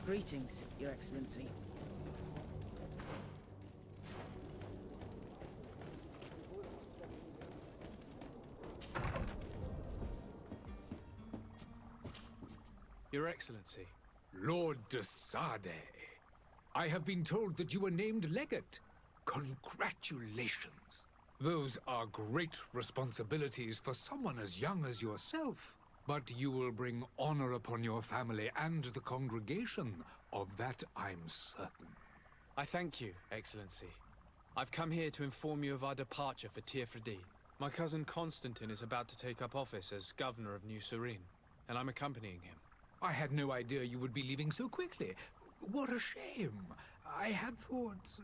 Greetings, Your Excellency. Your Excellency. Lord de Sade, I have been told that you were named legate. Congratulations. Those are great responsibilities for someone as young as yourself. But you will bring honor upon your family and the congregation. Of that I'm certain. I thank you, Excellency. I've come here to inform you of our departure for Tirfredi. My cousin Constantine is about to take up office as governor of New Serene, and I'm accompanying him. I had no idea you would be leaving so quickly. What a shame. I had thought...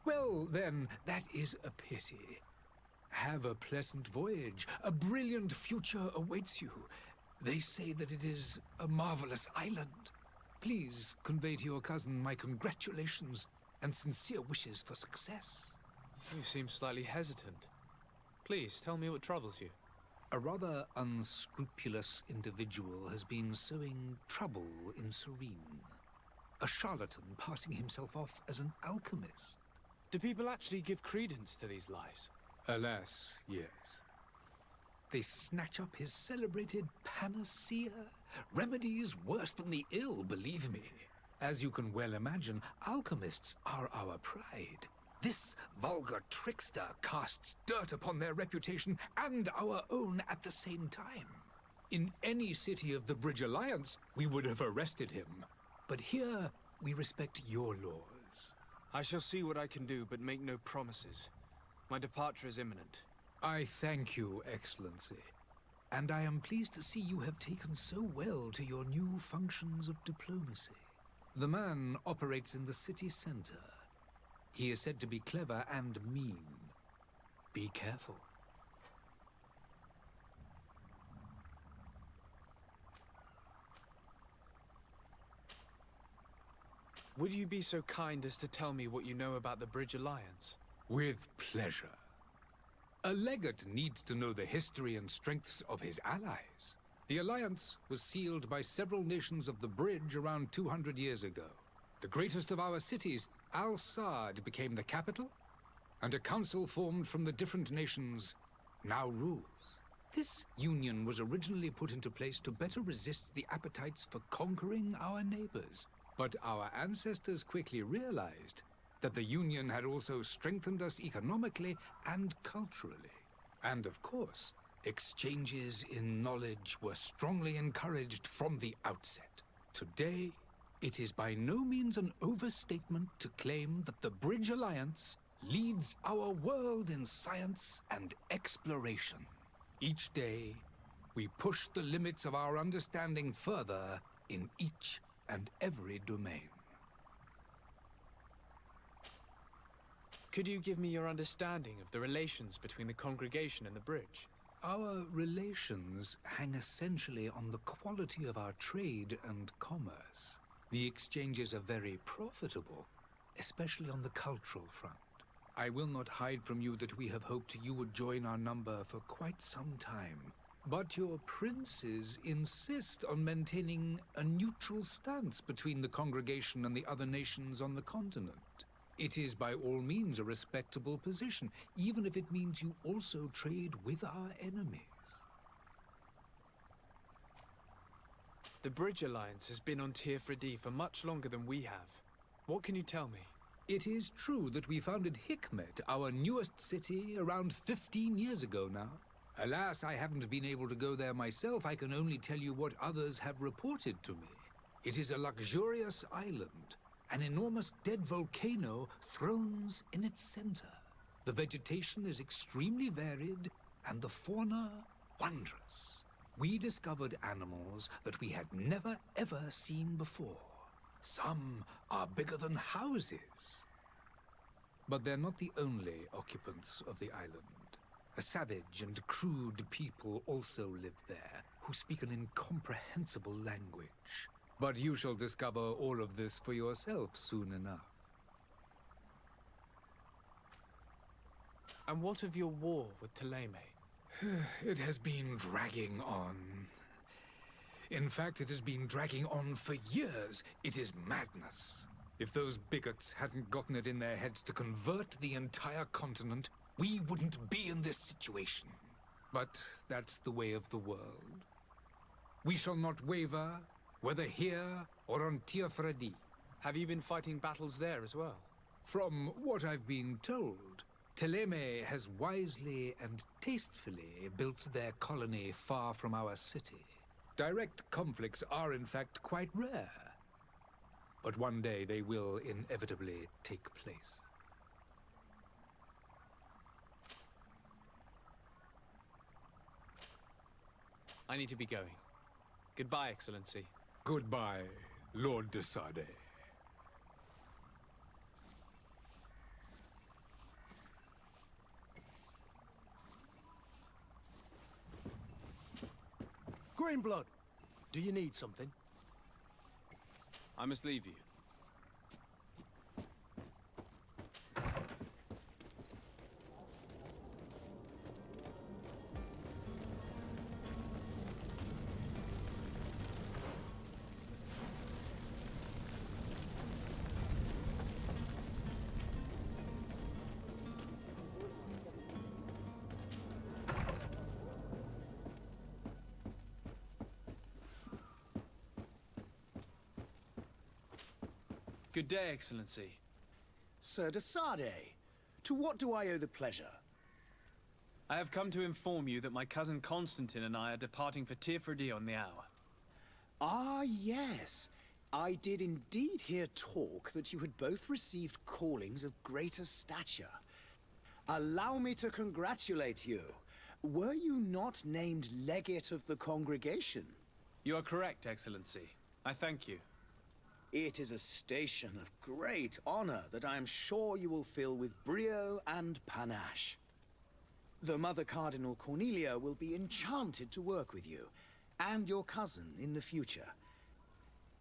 Well, then, that is a pity. Have a pleasant voyage. A brilliant future awaits you. They say that it is a marvelous island. Please convey to your cousin my congratulations and sincere wishes for success. You seem slightly hesitant. Please, tell me what troubles you. A rather unscrupulous individual has been sowing trouble in Serene. A charlatan passing himself off as an alchemist. Do people actually give credence to these lies? Alas, yes. They snatch up his celebrated panacea. Remedies worse than the ill, believe me. As you can well imagine, alchemists are our pride. This vulgar trickster casts dirt upon their reputation and our own at the same time. In any city of the Bridge Alliance, we would have arrested him. But here, we respect your laws. I shall see what I can do, but make no promises. My departure is imminent. I thank you, Excellency. And I am pleased to see you have taken so well to your new functions of diplomacy. The man operates in the city center. He is said to be clever and mean. Be careful. Would you be so kind as to tell me what you know about the Bridge Alliance? With pleasure. A legate needs to know the history and strengths of his allies. The alliance was sealed by several nations of the Bridge around 200 years ago. The greatest of our cities, Al-Sad, became the capital, and a council formed from the different nations now rules. This union was originally put into place to better resist the appetites for conquering our neighbors. But our ancestors quickly realized that the Union had also strengthened us economically and culturally. And of course, exchanges in knowledge were strongly encouraged from the outset. Today, it is by no means an overstatement to claim that the Bridge Alliance leads our world in science and exploration. Each day, we push the limits of our understanding further in each and every domain. Could you give me your understanding of the relations between the congregation and the Bridge? Our relations hang essentially on the quality of our trade and commerce. The exchanges are very profitable, especially on the cultural front. I will not hide from you that we have hoped you would join our number for quite some time. But your princes insist on maintaining a neutral stance between the congregation and the other nations on the continent. It is by all means a respectable position, even if it means you also trade with our enemies. The Bridge Alliance has been on Tirfredi for much longer than we have. What can you tell me? It is true that we founded Hikmet, our newest city, around 15 years ago now. Alas, I haven't been able to go there myself. I can only tell you what others have reported to me. It is a luxurious island. An enormous dead volcano thrones in its center. The vegetation is extremely varied, and the fauna wondrous. We discovered animals that we had never ever seen before. Some are bigger than houses. But they're not the only occupants of the island. A savage and crude people also live there, who speak an incomprehensible language. But you shall discover all of this for yourself soon enough. And what of your war with Ptolemy? It has been dragging on. In fact, it has been dragging on for years. It is madness. If those bigots hadn't gotten it in their heads to convert the entire continent, we wouldn't be in this situation. But that's the way of the world. We shall not waver, whether here or on Tiafredi. Have you been fighting battles there as well? From what I've been told, Teleme has wisely and tastefully built their colony far from our city. Direct conflicts are in fact quite rare. But one day they will inevitably take place. I need to be going. Goodbye, Excellency. Goodbye, Lord de Sade. Greenblood, do you need something? I must leave you. Good day, Excellency. Sir de Sade, to what do I owe the pleasure? I have come to inform you that my cousin Constantine and I are departing for Tiafredi on the hour. Ah, yes. I did indeed hear talk that you had both received callings of greater stature. Allow me to congratulate you. Were you not named legate of the congregation? You are correct, Excellency. I thank you. It is a station of great honor that I am sure you will fill with brio and panache. The Mother Cardinal Cornelia will be enchanted to work with you, and your cousin in the future.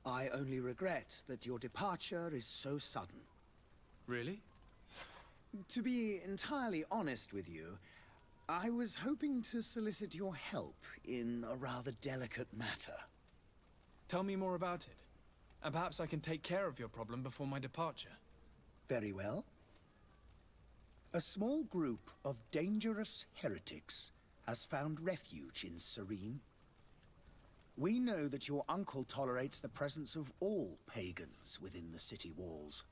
I only regret that your departure is so sudden. Really? To be entirely honest with you, I was hoping to solicit your help in a rather delicate matter. Tell me more about it. And perhaps I can take care of your problem before my departure. Very well. A small group of dangerous heretics has found refuge in Serene. We know that your uncle tolerates the presence of all pagans within the city walls.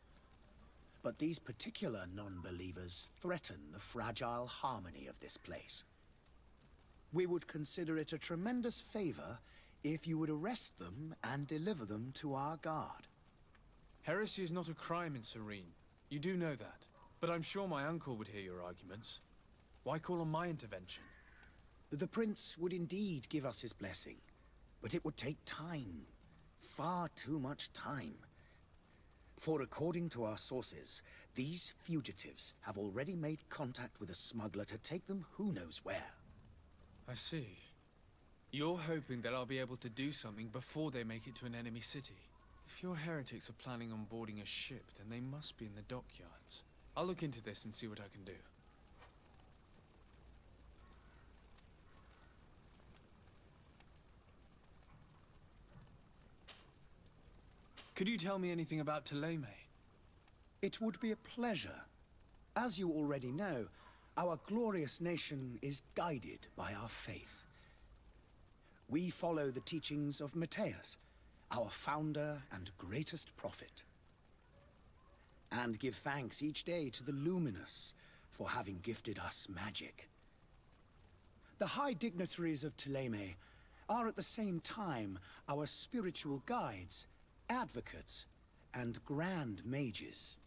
But these particular non-believers threaten the fragile harmony of this place. We would consider it a tremendous favor if you would arrest them and deliver them to our guard. Heresy is not a crime in Serene. You do know that. But I'm sure my uncle would hear your arguments. Why call on my intervention? The prince would indeed give us his blessing, but it would take time. Far too much time. For according to our sources, these fugitives have already made contact with a smuggler to take them who knows where. I see. You're hoping that I'll be able to do something before they make it to an enemy city. If your heretics are planning on boarding a ship, then they must be in the dockyards. I'll look into this and see what I can do. Could you tell me anything about Teleme? It would be a pleasure. As you already know, our glorious nation is guided by our faith. We follow the teachings of Matthias, our founder and greatest prophet, and give thanks each day to the Luminous for having gifted us magic. The high dignitaries of Teleme are at the same time our spiritual guides, advocates, and grand mages.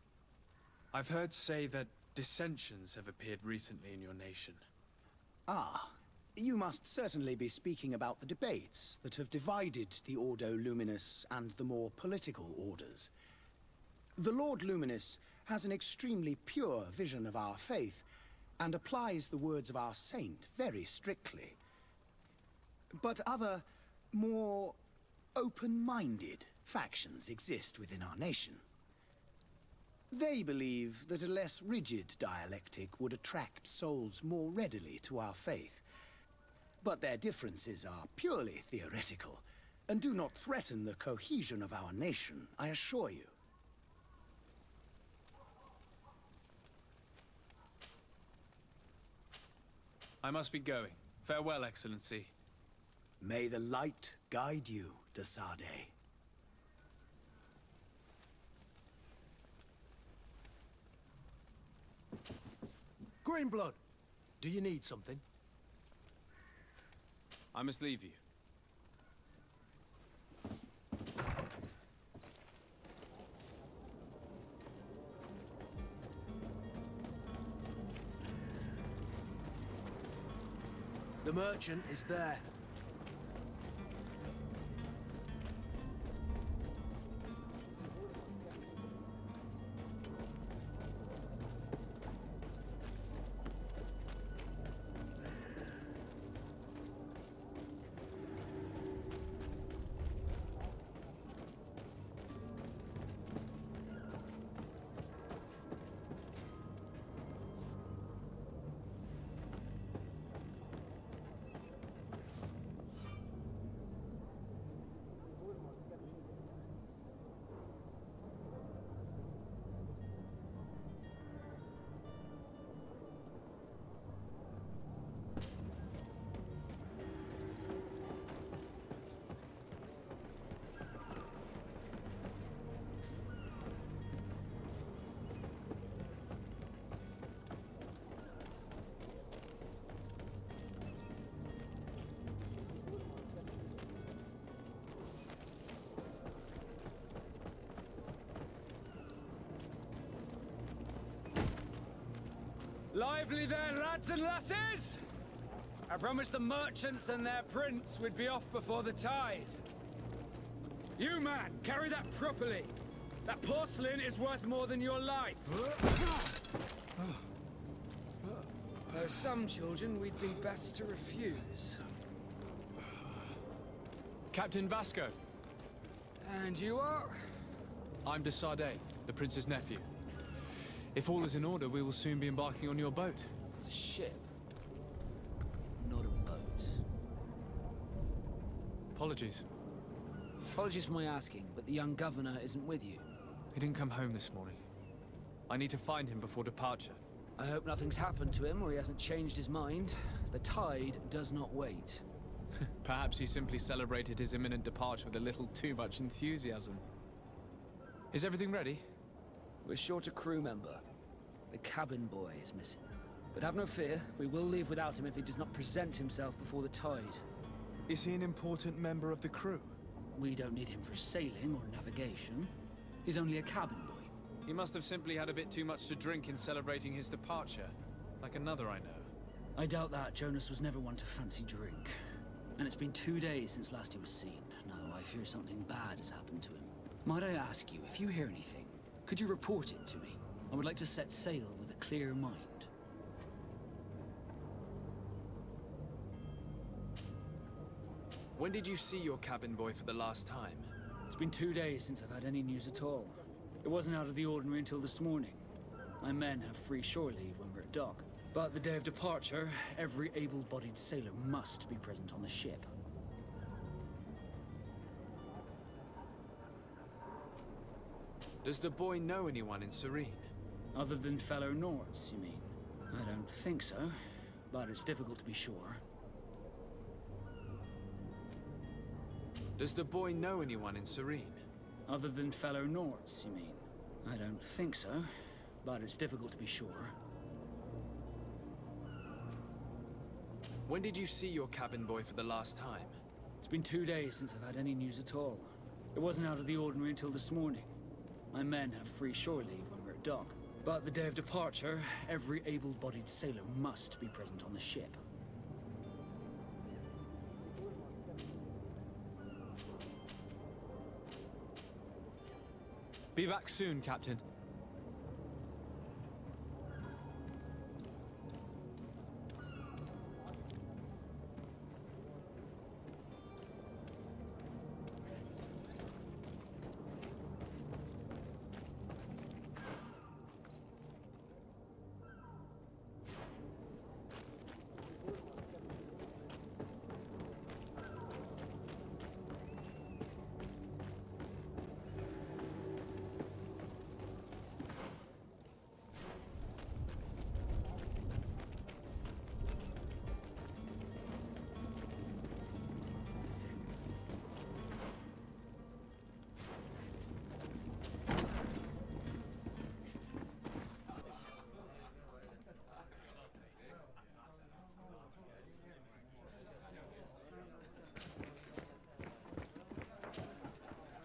I've heard say that dissensions have appeared recently in your nation. Ah, you must certainly be speaking about the debates that have divided the Ordo Luminous and the more political orders. The Lord Luminous has an extremely pure vision of our faith and applies the words of our saint very strictly. But other, more open-minded factions exist within our nation. They believe that a less rigid dialectic would attract souls more readily to our faith. But their differences are purely theoretical. and do not threaten the cohesion of our nation, I assure you. I must be going. Farewell, Excellency. May the light guide you, de Sade. Greenblood, do you need something? I must leave you. The merchant is there. Lively there, lads and lasses! I promised the merchants and their prince we'd be off before the tide. You, man, carry that properly. That porcelain is worth more than your life. There are some children we'd be best to refuse. Captain Vasco. And you are? I'm de Sade, the prince's nephew. If all is in order, we will soon be embarking on your boat. It's a ship, not a boat. Apologies. Apologies for my asking, but the young governor isn't with you. He didn't come home this morning. I need to find him before departure. I hope nothing's happened to him or he hasn't changed his mind. The tide does not wait. Perhaps he simply celebrated his imminent departure with a little too much enthusiasm. Is everything ready? We're short a crew member. The cabin boy is missing. But have no fear, we will leave without him if he does not present himself before the tide. Is he an important member of the crew? We don't need him for sailing or navigation. He's only a cabin boy. He must have simply had a bit too much to drink in celebrating his departure, like another I know. I doubt that. Jonas was never one to fancy drink. And it's been 2 days since last he was seen. No, I fear something bad has happened to him. Might I ask you, if you hear anything, could you report it to me? I would like to set sail with a clear mind. When did you see your cabin boy for the last time? It's been 2 days since I've had any news at all. It wasn't out of the ordinary until this morning. My men have free shore leave when we're at dock. But the day of departure, every able-bodied sailor must be present on the ship. Does the boy know anyone in Serene? Other than fellow Nords, you mean? I don't think so, but it's difficult to be sure. Does the boy know anyone in Serene? Other than fellow Nords, you mean? I don't think so, but it's difficult to be sure. When did you see your cabin boy for the last time? It's been 2 days since I've had any news at all. It wasn't out of the ordinary until this morning. My men have free shore leave when we're at dock. But the day of departure, every able-bodied sailor must be present on the ship. Be back soon, Captain.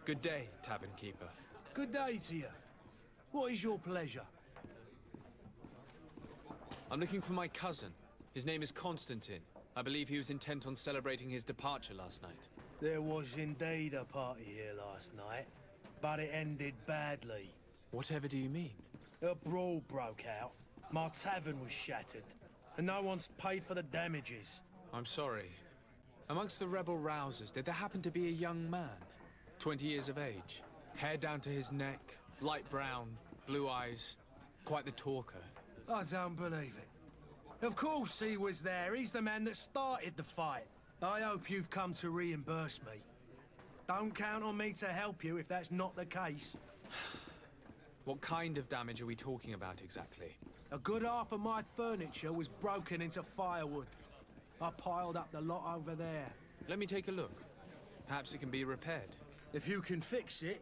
Good day, tavern keeper. Good day to you. What is your pleasure? I'm looking for my cousin. His name is Constantine. I believe he was intent on celebrating his departure last night. There was indeed a party here last night, but it ended badly. Whatever do you mean? A brawl broke out. My tavern was shattered, and no one's paid for the damages. I'm sorry. Amongst the rebel rousers, did there happen to be a young man? 20 years of age. Hair down to his neck, light brown, blue eyes. Quite the talker. I don't believe it. Of course he was there. He's the man that started the fight. I hope you've come to reimburse me. Don't count on me to help you if that's not the case. What kind of damage are we talking about exactly? A good half of my furniture was broken into firewood. I piled up the lot over there. Let me take a look. Perhaps it can be repaired. If you can fix it,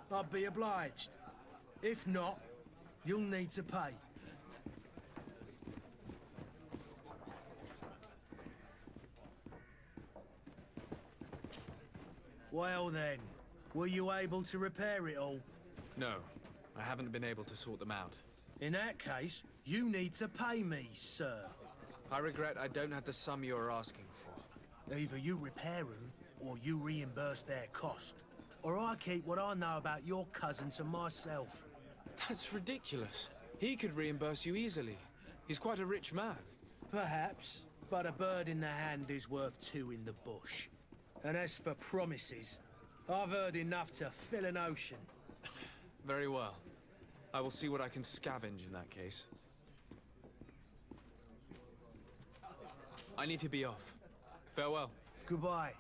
I'd be obliged. If not, you'll need to pay. Well then, were you able to repair it all? No, I haven't been able to sort them out. In that case, you need to pay me, sir. I regret I don't have the sum you're asking for. Either you repair them, or you reimburse their cost. Or I keep what I know about your cousin to myself. That's ridiculous. He could reimburse you easily. He's quite a rich man. Perhaps, but a bird in the hand is worth two in the bush. And as for promises, I've heard enough to fill an ocean. Very well. I will see what I can scavenge in that case. I need to be off. Farewell. Goodbye.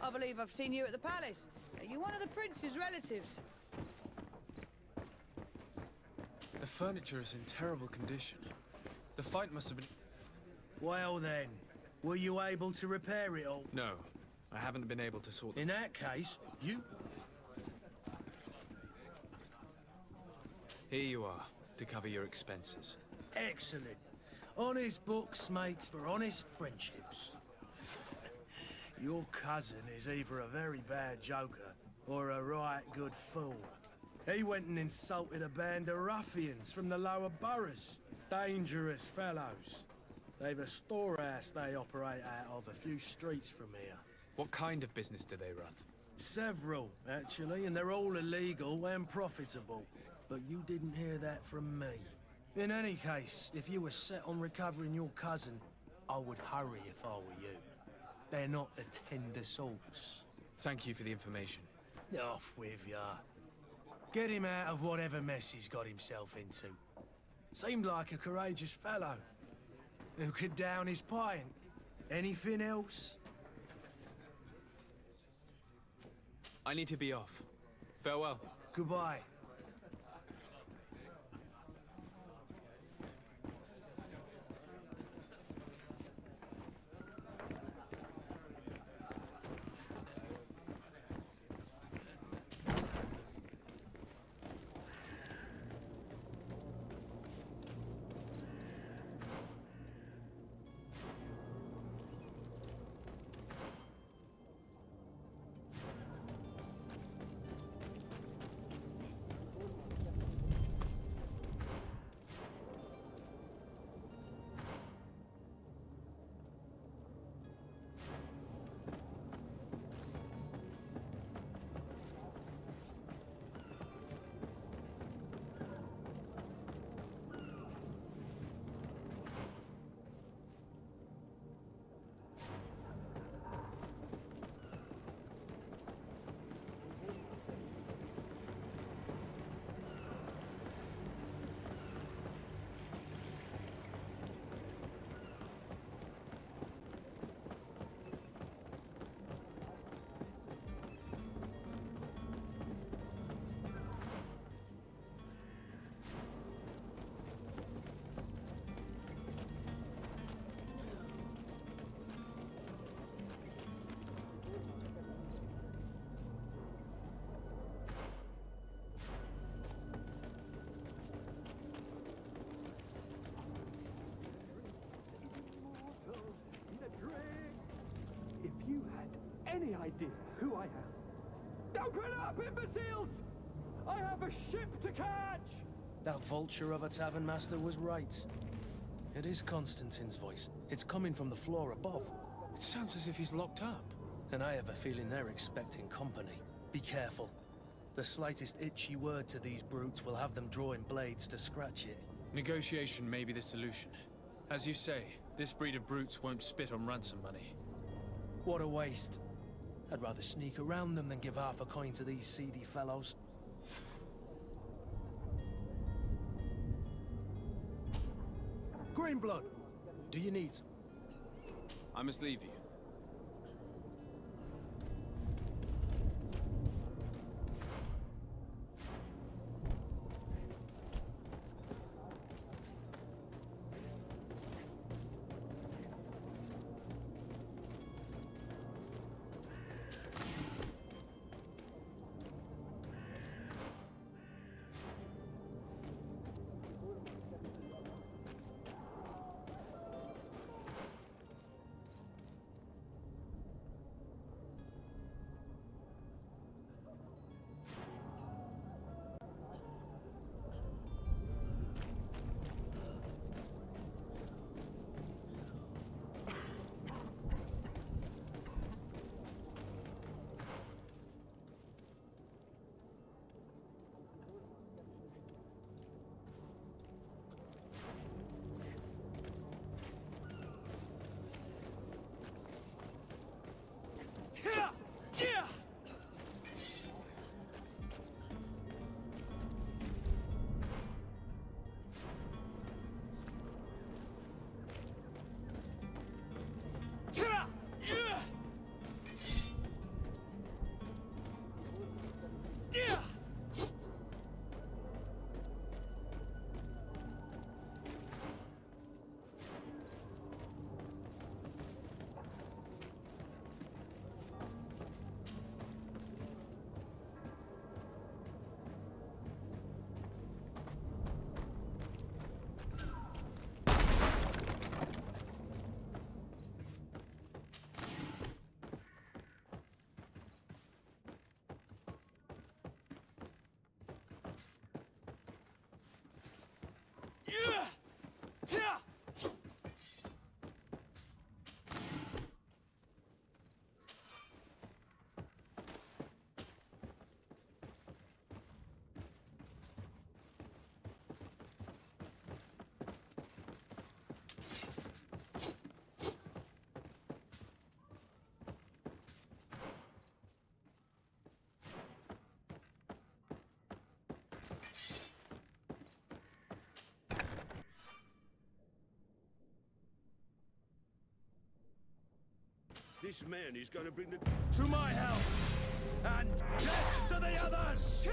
I believe I've seen you at the palace. Are you one of the prince's relatives? The furniture is in terrible condition. The fight must have been... Well then, were you able to repair it all? No, I haven't been able to sort them. In that case, you... Here you are, to cover your expenses. Excellent. Honest books makes for honest friendships. Your cousin is either a very bad joker or a right good fool. He went and insulted a band of ruffians from the lower boroughs. Dangerous fellows. They've a storehouse they operate out of a few streets from here. What kind of business do they run? Several, actually, and they're all illegal and profitable. But you didn't hear that from me. In any case, if you were set on recovering your cousin, I would hurry if I were you. They're not the tender sorts. Thank you for the information. Off with ya. Get him out of whatever mess he's got himself into. Seemed like a courageous fellow. Who could down his pint. Anything else? I need to be off. Farewell. Goodbye. idea who I am. Open up, imbeciles! I have a ship to catch! That vulture of a tavern master was right. It is Constantine's voice. It's coming from the floor above. It sounds as if he's locked up. And I have a feeling they're expecting company. Be careful. The slightest itchy word to these brutes will have them drawing blades to scratch it. Negotiation may be the solution. As you say, this breed of brutes won't spit on ransom money. What a waste. I'd rather sneak around them than give half a coin to these seedy fellows. Greenblood, do you need some? I must leave you. This man is gonna bring the... To my help! And death to the others!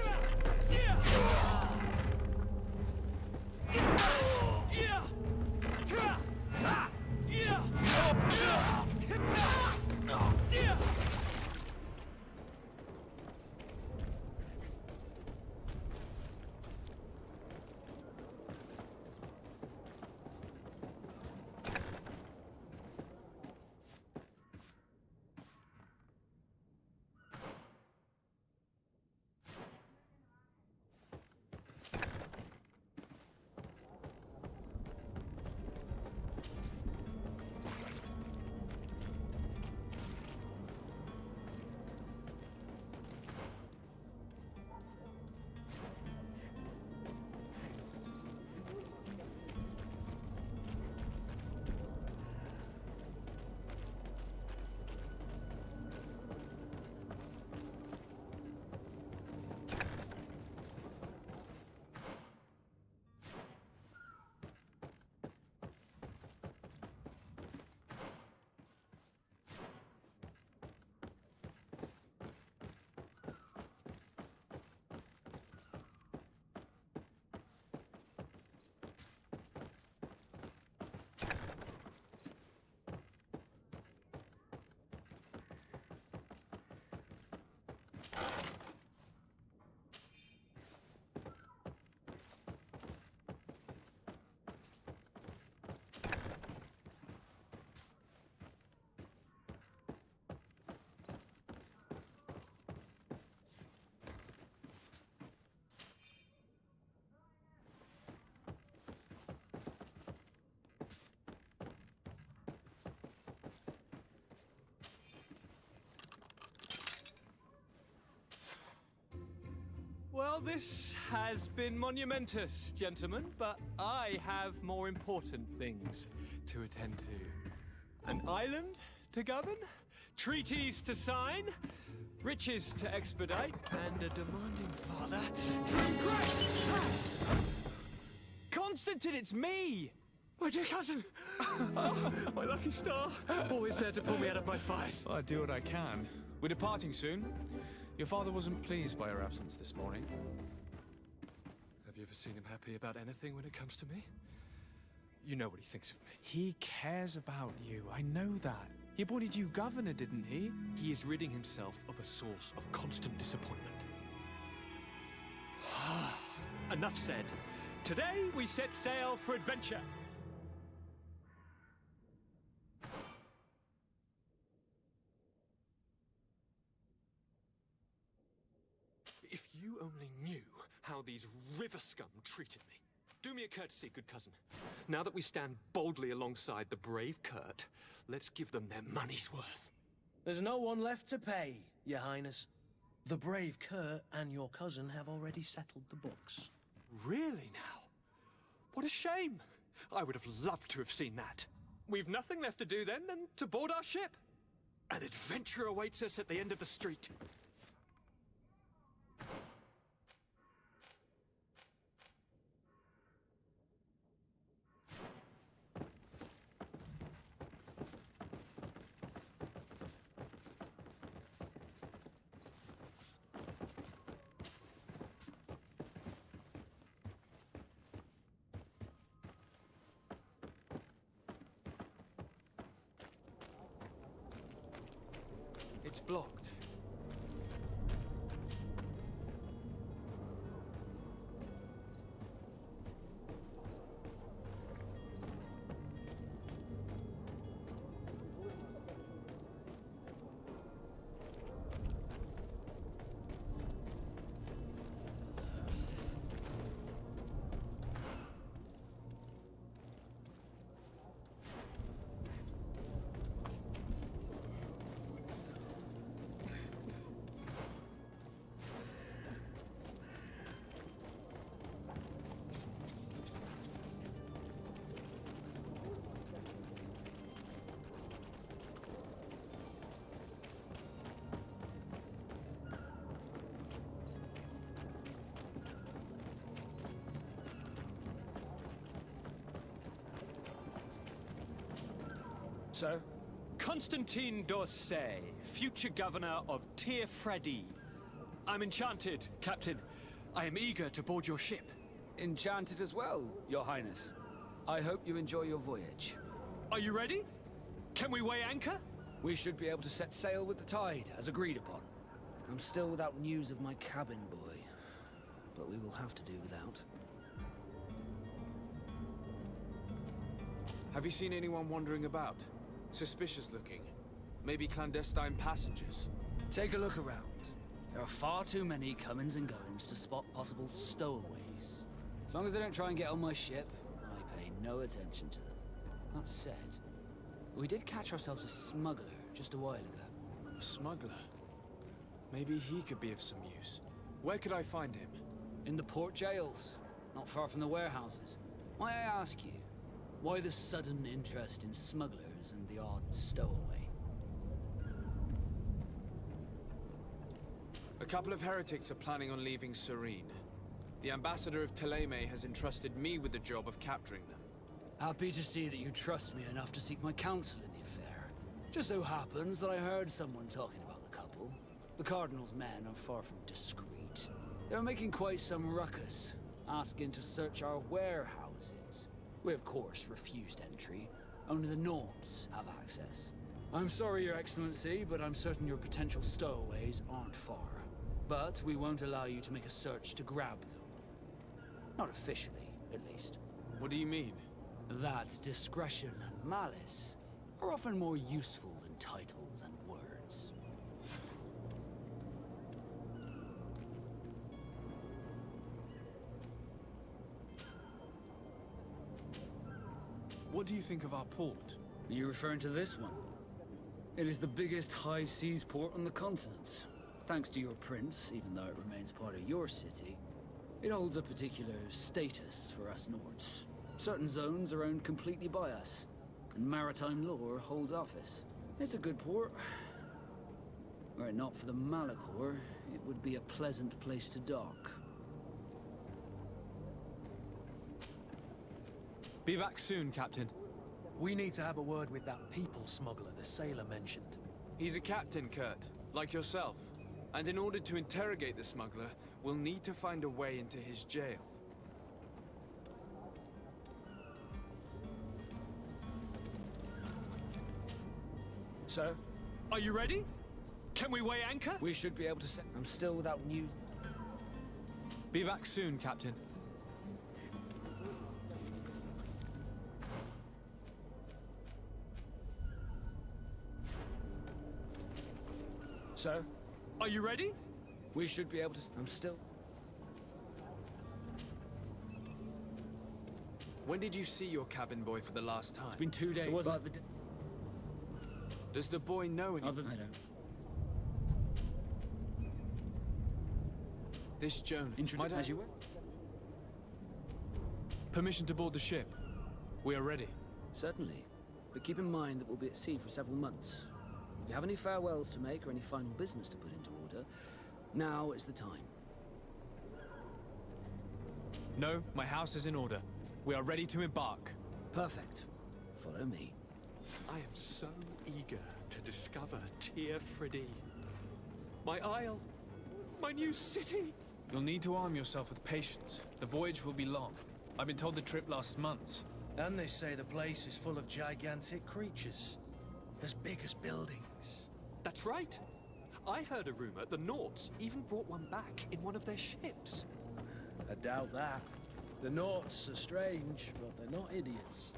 Well, this has been monumentous, gentlemen, but I have more important things to attend to. An island to govern, treaties to sign, riches to expedite, and a demanding father to impress! Constantine, it's me! My dear cousin! Oh, my lucky star! Always there to pull me out of my fight. Well, I do what I can. We're departing soon. Your father wasn't pleased by your absence this morning. Have you ever seen him happy about anything when it comes to me? You know what he thinks of me. He cares about you, I know that. He appointed you governor, didn't he? He is ridding himself of a source of constant disappointment. Enough said. Today we set sail for adventure. If you only knew how these river scum treated me. Do me a courtesy, good cousin. Now that we stand boldly alongside the brave Kurt, let's give them their money's worth. There's no one left to pay, Your Highness. The brave Kurt and your cousin have already settled the books. Really now? What a shame. I would have loved to have seen that. We've nothing left to do then than to board our ship. An adventure awaits us at the end of the street. It's blocked. Sir? Constantine d'Orsay, future governor of Tir Freddy. I'm enchanted, Captain. I am eager to board your ship. Enchanted as well, Your Highness. I hope you enjoy your voyage. Are you ready? Can we weigh anchor? We should be able to set sail with the tide, as agreed upon. I'm still without news of my cabin boy, but we will have to do without. Have you seen anyone wandering about? Suspicious looking. Maybe clandestine passengers. Take a look around. There are far too many comings and goings to spot possible stowaways. As long as they don't try and get on my ship, I pay no attention to them. That said, we did catch ourselves a smuggler just a while ago. A smuggler? Maybe he could be of some use. Where could I find him? In the port jails, not far from the warehouses. May I ask you, why the sudden interest in smugglers and the odd stowaway? A couple of heretics are planning on leaving Serene. The ambassador of Ptolemy has entrusted me with the job of capturing them. Happy to see that you trust me enough to seek my counsel in the affair. Just so happens that I heard someone talking about the couple. The Cardinal's men are far from discreet. They're making quite some ruckus, asking to search our warehouses. We, of course, refused entry. Only the Nords have access. I'm sorry, Your Excellency, but I'm certain your potential stowaways aren't far. But we won't allow you to make a search to grab them. Not officially, at least. What do you mean? That discretion and malice are often more useful than titles and words. What do you think of our port? Are you referring to this one? It is the biggest high seas port on the continent. Thanks to your prince, even though it remains part of your city, it holds a particular status for us Nords. Certain zones are owned completely by us, and maritime law holds office. It's a good port. Were it not for the Malachor, it would be a pleasant place to dock. Be back soon, Captain. We need to have a word with that people smuggler the sailor mentioned. He's a captain, Kurt, like yourself. And in order to interrogate the smuggler, we'll need to find a way into his jail. Sir? Are you ready? Can we weigh anchor? We should be able to set... I'm still without news. Be back soon, Captain. Sir? Are you ready? We should be able to... I'm still... When did you see your cabin boy for the last time? It's been 2 days. It wasn't... Does the boy know any... Other than... I don't... This Jonas... Introduce as you were? Permission to board the ship. We are ready. Certainly. But keep in mind that we'll be at sea for several months. If you have any farewells to make or any final business to put into order, now is the time. No, my house is in order. We are ready to embark. Perfect. Follow me. I am so eager to discover Tir Fridee. My isle. My new city. You'll need to arm yourself with patience. The voyage will be long. I've been told the trip lasts months. And they say the place is full of gigantic creatures. As big as buildings. That's right. I heard a rumor the Nords even brought one back in one of their ships. I doubt that. The Norts are strange, but they're not idiots.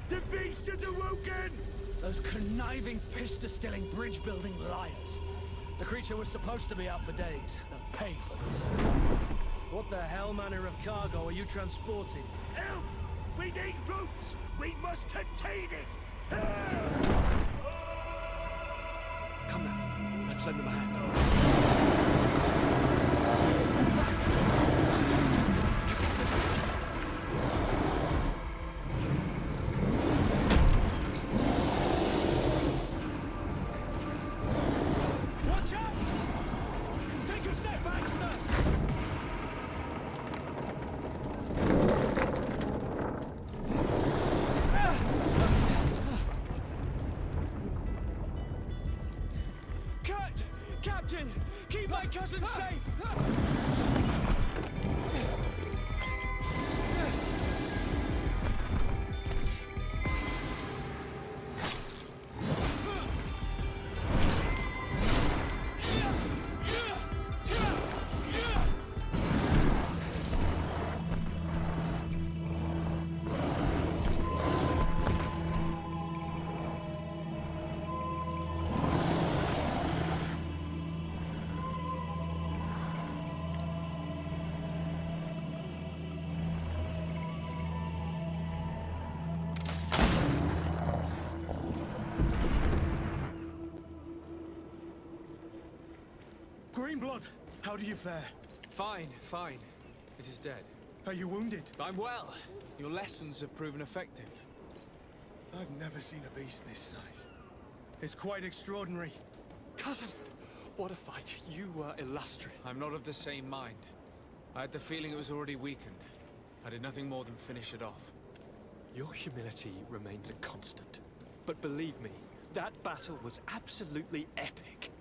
The beast is awoken! Those conniving, pista-stilling, bridge-building liars. The creature was supposed to be out for days. They'll pay for this. What the hell manner of cargo are you transporting? Help! We need ropes! We must contain it! Help! Come now, let's lend them a hand. Watch out! Take a step back, sir! Kurt! Captain! Keep my cousin safe! Greenblood, how do you fare? Fine, fine. It is dead. Are you wounded? I'm well. Your lessons have proven effective. I've never seen a beast this size. It's quite extraordinary. Cousin, what a fight. You were illustrious. I'm not of the same mind. I had the feeling it was already weakened. I did nothing more than finish it off. Your humility remains a constant. But believe me, that battle was absolutely epic.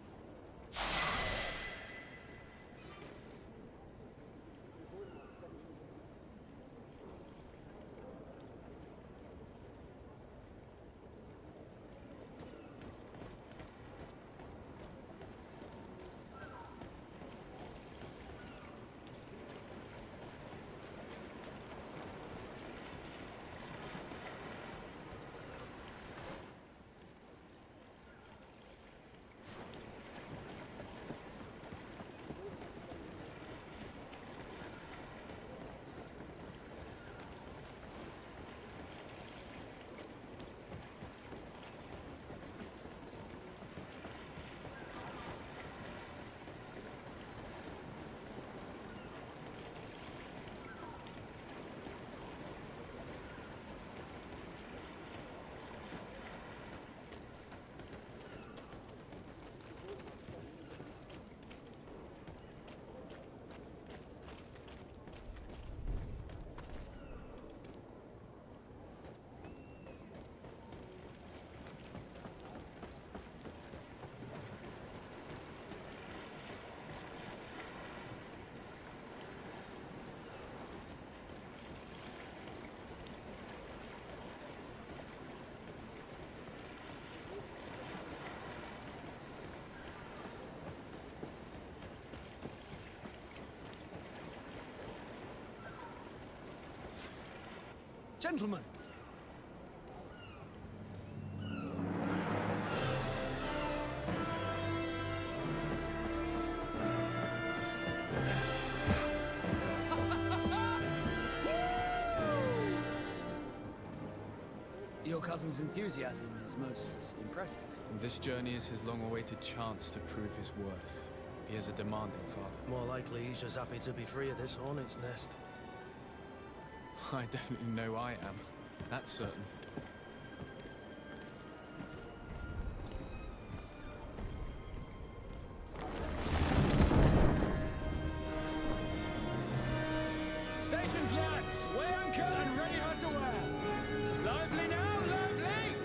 Gentlemen! Your cousin's enthusiasm is most impressive. This journey is his long-awaited chance to prove his worth. He has a demanding father. More likely he's just happy to be free of this hornet's nest. I definitely know I am. That's certain. Stations, lads! Weigh anchor and ready her to wear! Lively now, lively!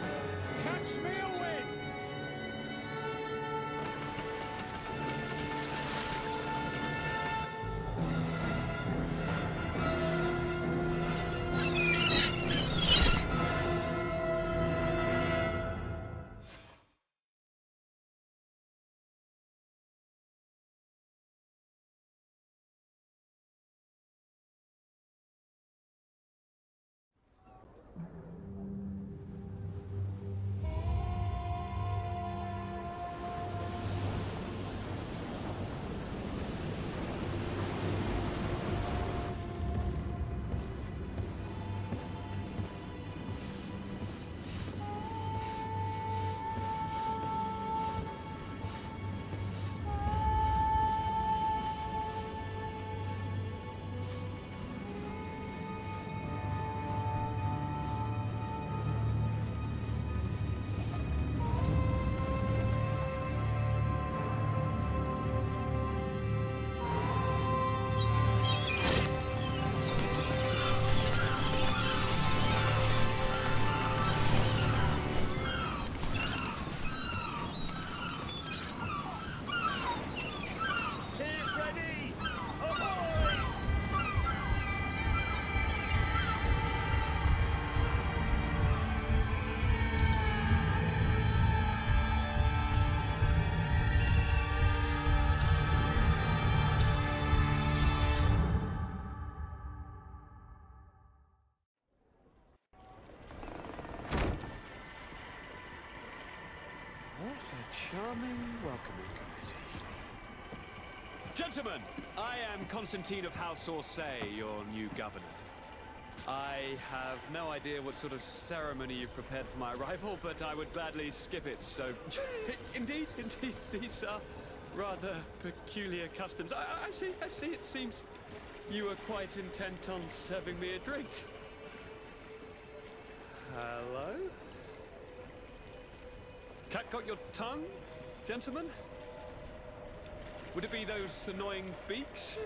Catch me a wind! What a charming welcoming committee. Gentlemen, I am Constantine of House Orsay, your new governor. I have no idea what sort of ceremony you've prepared for my arrival, but I would gladly skip it, so... Indeed, these are rather peculiar customs. I see, it seems you are quite intent on serving me a drink. Hello? Cat got your tongue, gentlemen? Would it be those annoying beaks?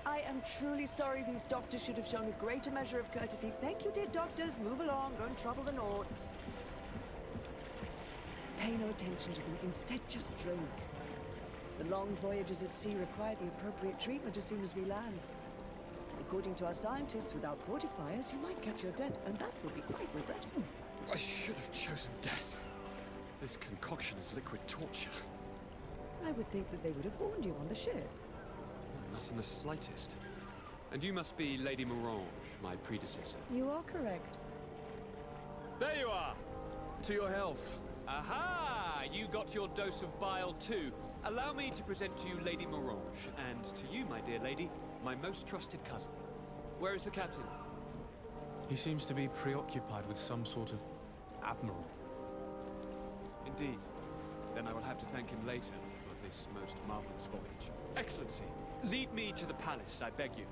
I am truly sorry. These doctors should have shown a greater measure of courtesy. Thank you, dear doctors. Move along. Don't trouble the Nords. Pay no attention to them. Instead, just drink. The long voyages at sea require the appropriate treatment as soon as we land. According to our scientists, without fortifiers, you might catch your death, and that would be quite regrettable. I should have chosen death. This concoction is liquid torture. I would think that they would have warned you on the ship. Not in the slightest. And you must be Lady Morange, my predecessor. You are correct. There you are! To your health. Aha! You got your dose of bile too. Allow me to present to you Lady Morange, and to you, my dear lady, my most trusted cousin. Where is the captain? He seems to be preoccupied with some sort of admiral. Indeed. Then I will have to thank him later for this most marvelous voyage. Excellency, lead me to the palace, I beg you.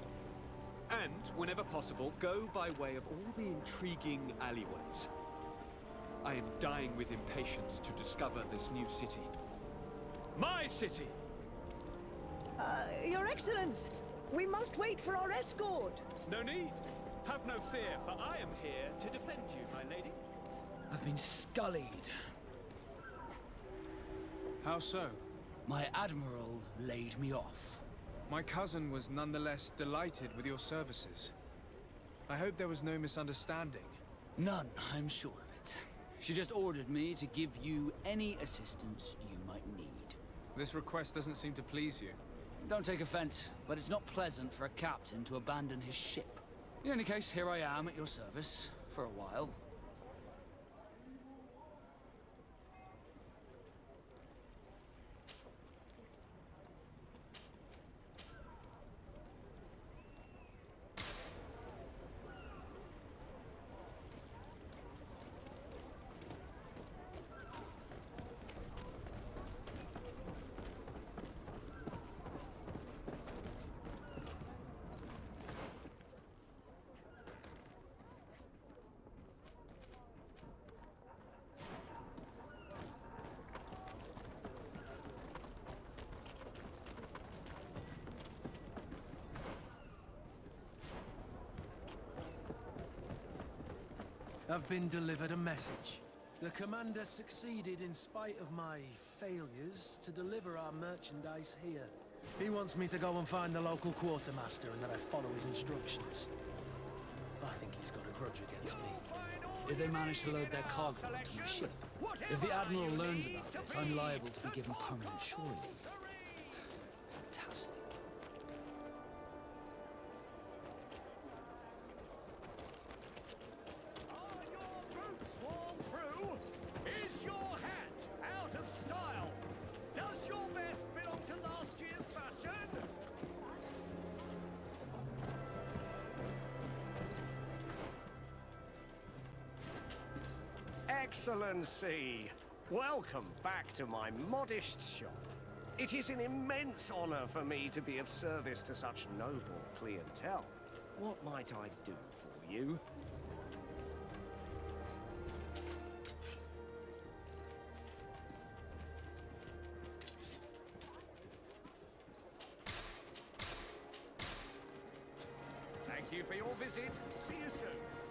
And, whenever possible, go by way of all the intriguing alleyways. I am dying with impatience to discover this new city. My city! Your Excellence, we must wait for our escort. No need. Have no fear, for I am here to defend you, my lady. I've been scullied. How so? My admiral laid me off. My cousin was nonetheless delighted with your services. I hope there was no misunderstanding. None, I'm sure of it. She just ordered me to give you any assistance you might need. This request doesn't seem to please you. Don't take offense, but it's not pleasant for a captain to abandon his ship. In any case, here I am at your service for a while. I've been delivered a message. The commander succeeded, in spite of my failures, to deliver our merchandise here. He wants me to go and find the local quartermaster and that I follow his instructions. I think he's got a grudge against me. Did they manage to load their cargo onto my ship? If the Admiral learns about this, I'm liable to be given permanent shore leave. Fantastic. Are your boots worn through? Is your hat out of style? Does your vest belong to last year's fashion? Excellency, welcome back to my modest shop. It is an immense honor for me to be of service to such noble clientele. What might I do for you? Thank you for your visit. See you soon.